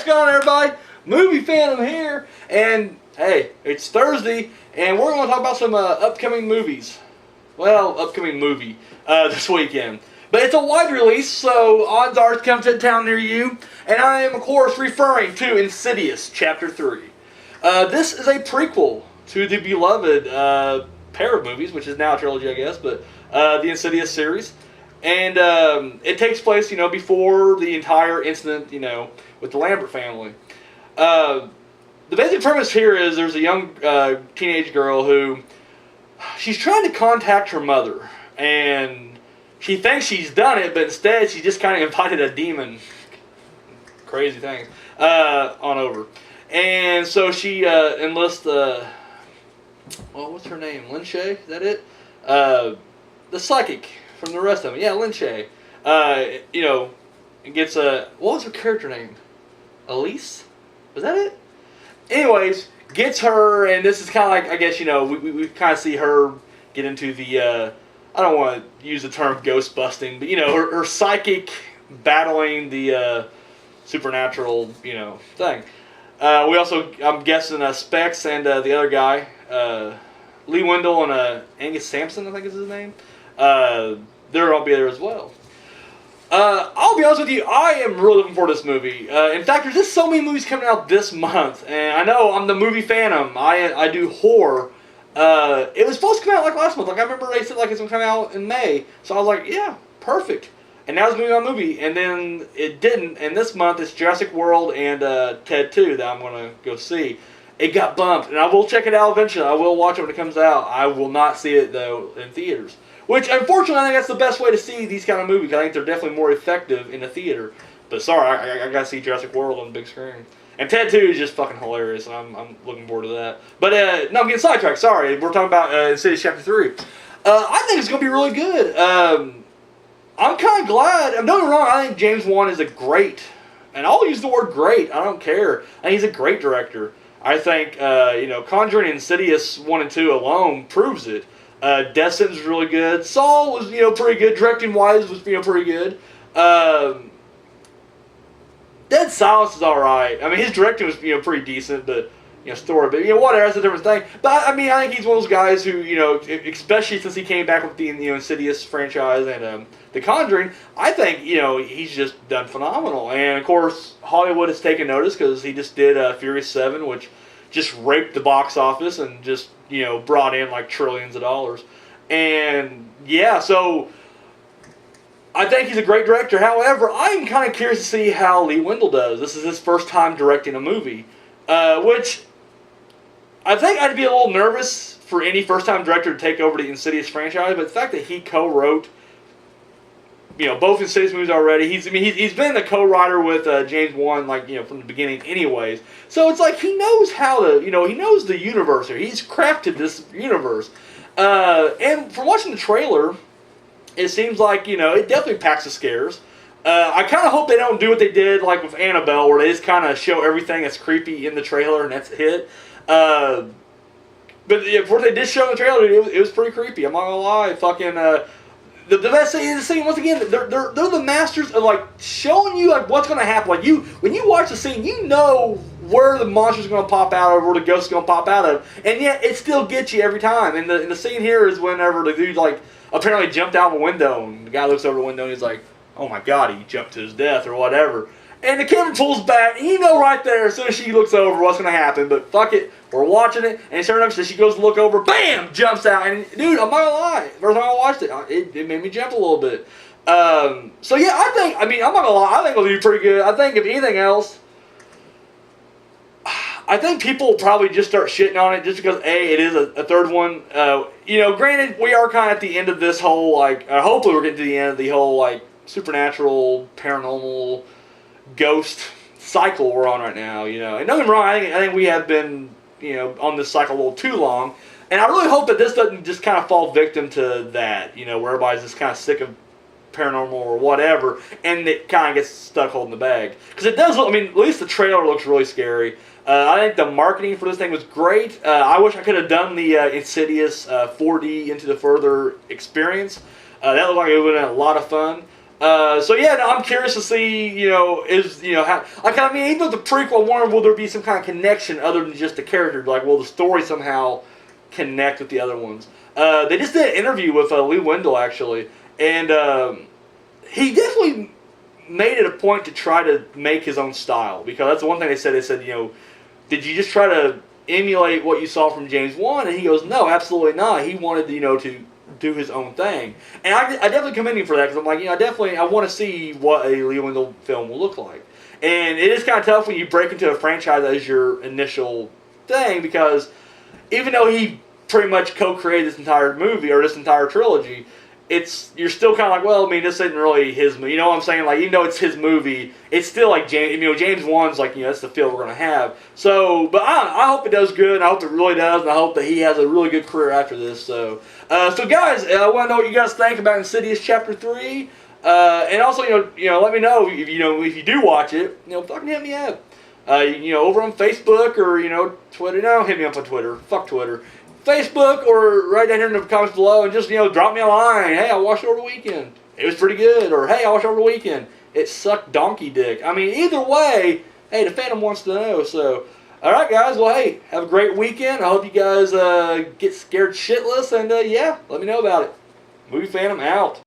what's going on, everybody? Movie Phantom here, and hey, it's Thursday, and we're going to talk about some upcoming movies. Well, upcoming movie this weekend. But it's a wide release, so odds are it's coming to a town near you, and I am, of course, referring to Insidious Chapter 3. This is a prequel to the beloved pair of movies, which is now a trilogy, I guess, but the Insidious series. And it takes place, before the entire incident, with the Lambert family. The basic premise here is there's a young teenage girl who, she's trying to contact her mother. And she thinks she's done it, but instead she just kind of invited a demon. Crazy things. On over. And so she enlists, what's her name? Lin Shaye? Is that it? The psychic from the rest of them. Yeah, Lin Shaye. Gets a... What was her character name? Elise? Was that it? Anyways, gets her, and this is kind of like, I guess, we kind of see her get into the, I don't want to use the term ghost busting, but, her psychic battling the supernatural, thing. We also, I'm guessing, Specs and the other guy, Lee Wendell and Angus Sampson, I think is his name. They're all be there as well. I'll be honest with you, I am really looking forward to this movie. In fact, there's just so many movies coming out this month, and I know I'm the movie phantom. I do horror. It was supposed to come out like last month. Like I remember they said like it's gonna come out in May, so I was like, yeah, perfect. And now it's moving on movie, and then it didn't. And this month it's Jurassic World and Ted 2 that I'm gonna go see. It got bumped, and I will check it out eventually. I will watch it when it comes out. I will not see it though in theaters. Which, unfortunately, I think that's the best way to see these kind of movies. I think they're definitely more effective in a theater. But sorry, I gotta see Jurassic World on the big screen. And Ted 2 is just fucking hilarious, and I'm looking forward to that. But, no, I'm getting sidetracked. Sorry, we're talking about Insidious Chapter 3. I think it's gonna be really good. I'm kind of glad. Don't get me wrong, I think James Wan is a great, and I'll use the word great, I don't care. I think he's a great director. I think, Conjuring and Insidious 1 and 2 alone proves it. Death Sentence was really good. Saw was, pretty good. Directing wise was, pretty good. Dead Silence is alright. I mean, his directing was, pretty decent, but, story, but, whatever, that's a different thing. But, I mean, I think he's one of those guys who, especially since he came back with the, Insidious franchise and, The Conjuring, I think, he's just done phenomenal. And, of course, Hollywood has taken notice because he just did Furious 7, which just raped the box office and just, brought in like trillions of dollars. And yeah, so I think he's a great director. However, I'm kind of curious to see how Lee Wendell does. This is his first time directing a movie, which I think I'd be a little nervous for any first time director to take over the Insidious franchise. But the fact that he co-wrote, both Insidious movies already. He's been the co-writer with James Wan, from the beginning anyways. So it's like he knows how to, he knows the universe here. He's crafted this universe. And from watching the trailer, it seems like, it definitely packs the scares. I kind of hope they don't do what they did, like with Annabelle, where they just kind of show everything that's creepy in the trailer and that's it. But what they did show in the trailer, it was pretty creepy. I'm not gonna lie. Fucking, the best thing is the scene, once again, they're the masters of, showing you, what's going to happen. When you watch the scene, you know where the monster's going to pop out of, where the ghost's going to pop out of, and yet it still gets you every time. And the scene here is whenever the dude, apparently jumped out of a window, and the guy looks over the window, and he's like, oh my god, he jumped to his death, or whatever. And the camera pulls back, and you know right there, as soon as she looks over, what's going to happen. But fuck it, we're watching it, and sure enough, so she goes to look over, bam, jumps out. And dude, I'm not going to lie, first time I watched it, it made me jump a little bit. So yeah, I'm not going to lie, I think it'll be pretty good. I think if anything else, I think people will probably just start shitting on it just because, A, it is a third one. Granted, we are kind of at the end of this whole, hopefully we're getting to the end of the whole, supernatural, paranormal, ghost cycle we're on right now, And don't get me wrong, I think we have been, on this cycle a little too long. And I really hope that this doesn't just kind of fall victim to that, where everybody's just kind of sick of paranormal or whatever, and it kind of gets stuck holding the bag. Because it does look, at least the trailer looks really scary. I think the marketing for this thing was great. I wish I could have done the Insidious 4D Into the Further experience. That looked like it would have been a lot of fun. So yeah, no, I'm curious to see, how. Like, I mean, even with the prequel, I wonder will there be some kind of connection other than just the character? Like, will the story somehow connect with the other ones? They just did an interview with Lee Wendell actually, and he definitely made it a point to try to make his own style, because that's the one thing they said. They said, did you just try to emulate what you saw from James Wan? And he goes, no, absolutely not. He wanted, to do his own thing. And I definitely commend him for that, because I'm like, I want to see what a Lee Wendell film will look like. And it is kind of tough when you break into a franchise as your initial thing, because even though he pretty much co-created this entire movie, or this entire trilogy, you're still kind of like, well, I mean, this isn't really his movie. You know what I'm saying? Like, even though it's his movie, it's still like James Wan's like, that's the feel we're going to have. So, but I hope it does good, and I hope it really does, and I hope that he has a really good career after this. So, guys, I want to know what you guys think about Insidious Chapter 3. And also, let me know if you do watch it, fucking hit me up. Over on Facebook or, Twitter. No, hit me up on Twitter. Fuck Twitter. Facebook, or right down here in the comments below, and just, drop me a line. Hey, I watched it over the weekend. It was pretty good. Or, hey, I watched it over the weekend. It sucked donkey dick. I mean, either way, hey, the fandom wants to know. So, alright, guys. Well, hey, have a great weekend. I hope you guys get scared shitless, and, yeah, let me know about it. Movie Phantom out.